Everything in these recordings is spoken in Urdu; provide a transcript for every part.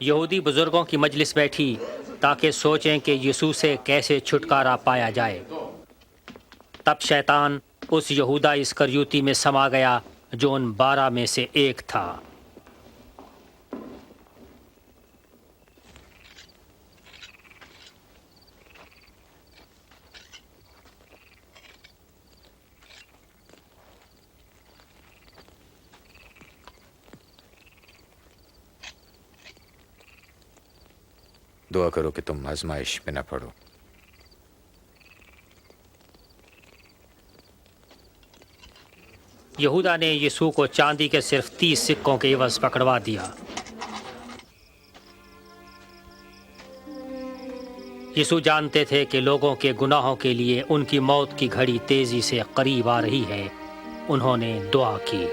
یہودی بزرگوں کی مجلس بیٹھی تاکہ سوچیں کہ یسوع سے کیسے چھٹکارا پایا جائے۔ تب شیطان اس یہودا اسکریوتی میں سما گیا جو ان 12 میں سے ایک تھا۔ دعا کرو کہ تم آزمائش میں نہ پڑو۔ یہودا نے یسوع کو چاندی کے صرف 30 سکوں کے عوض پکڑوا دیا۔ یسوع جانتے تھے کہ لوگوں کے گناہوں کے لیے ان کی موت کی گھڑی تیزی سے قریب آ رہی ہے۔ انہوں نے دعا کی۔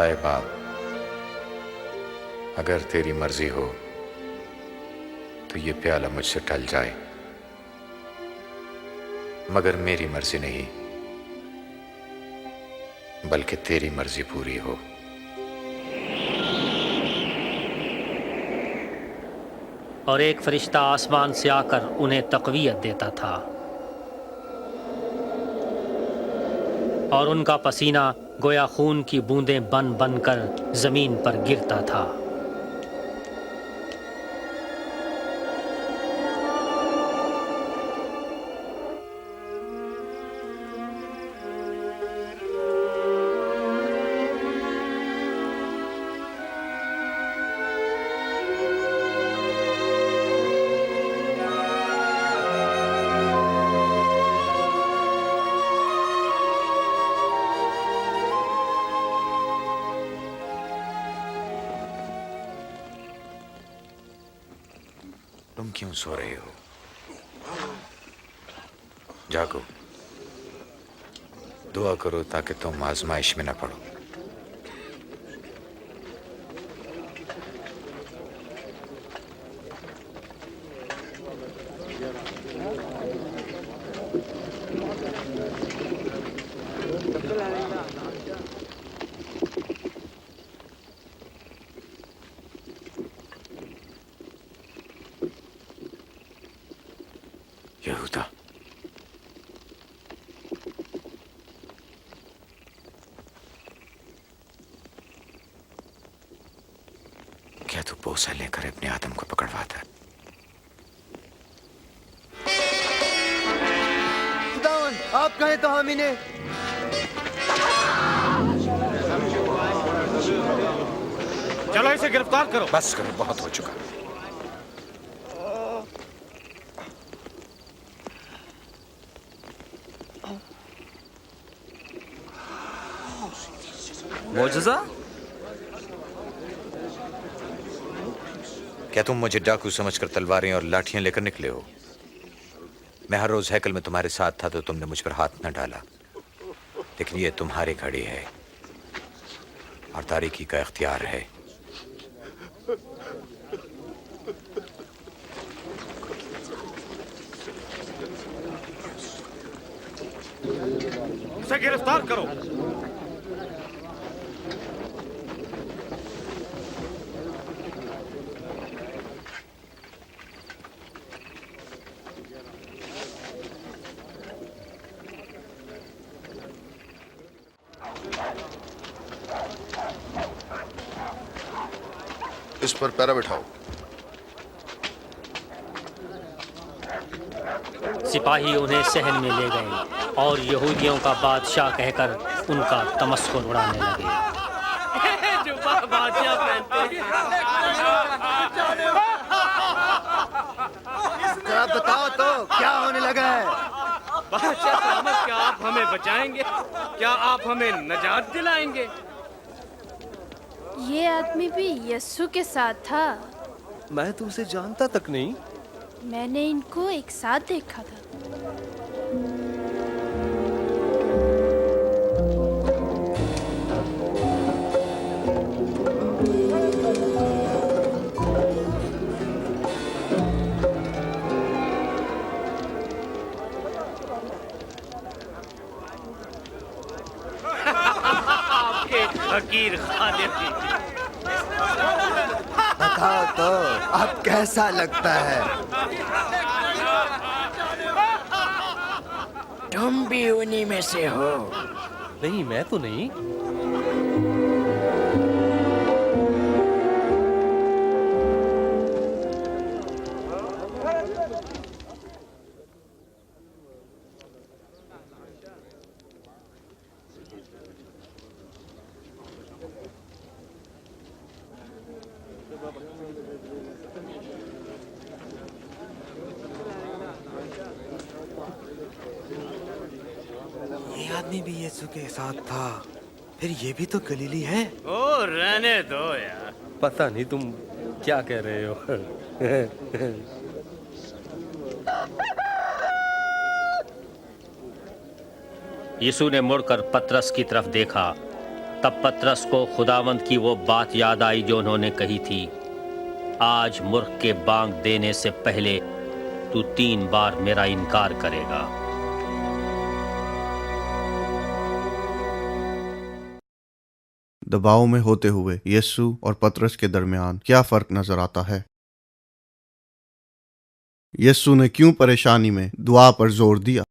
اے باپ، اگر تیری مرضی ہو تو یہ پیالہ مجھ سے ٹل جائے، مگر میری مرضی نہیں بلکہ تیری مرضی پوری ہو۔ اور ایک فرشتہ آسمان سے آ کر انہیں تقویت دیتا تھا، اور ان کا پسینہ گویا خون کی بوندیں بن بن کر زمین پر گرتا تھا۔ تم کیوں سو رہے ہو؟ جاگو، دعا کرو تاکہ تم آزمائش میں نہ پڑو۔ یہودا، کیا تو بوسہ لے کر ابن آدم کو پکڑواتا؟ خداوند آپ کہیں تو ہم انہیں چلو اسے گرفتار کرو۔ بس کرو، بہت ہو چکا۔ معجزہ؟ کیا تم مجھے ڈاکو سمجھ کر تلواریں اور لاٹھیاں لے کر نکلے ہو؟ میں ہر روز ہیکل میں تمہارے ساتھ تھا تو تم نے مجھ پر ہاتھ نہ ڈالا، لیکن یہ تمہاری گھڑی ہے اور تاریکی کا اختیار ہے۔ اسے گرفتار کرو۔ اس پر پیرا بٹھاؤ۔ سپاہی انہیں صحن میں لے گئے اور یہودیوں کا بادشاہ کہہ کر ان کا تمسخر اڑانے لگے۔ ذرا بتاؤ تو کیا ہونے لگا ہے؟ بادشاہ سلامت، کیا آپ ہمیں بچائیں گے؟ کیا آپ ہمیں نجات دلائیں گے؟ یہ آدمی بھی یسوع کے ساتھ تھا۔ میں تو اسے جانتا تک نہیں۔ میں نے ان کو ایک ساتھ دیکھا تھا۔ حقیر خادم کی۔ بتاؤ تو اب کیسا لگتا ہے؟ تم بھی انہی میں سے ہو؟ نہیں، میں تو نہیں۔ یہ آدمی بھی یسوع کے ساتھ تھا، پھر یہ بھی تو گلیلی ہے۔ او رہنے دو یار۔ پتہ نہیں تم کیا کہہ رہے ہو۔ یسوع نے مڑ کر پترس کی طرف دیکھا، تب پترس کو خداوند کی وہ بات یاد آئی جو انہوں نے کہی تھی، آج مرغ کے بانگ دینے سے پہلے تو 3 بار میرا انکار کرے گا۔ دباؤ میں ہوتے ہوئے یسوع اور پترس کے درمیان کیا فرق نظر آتا ہے؟ یسوع نے کیوں پریشانی میں دعا پر زور دیا؟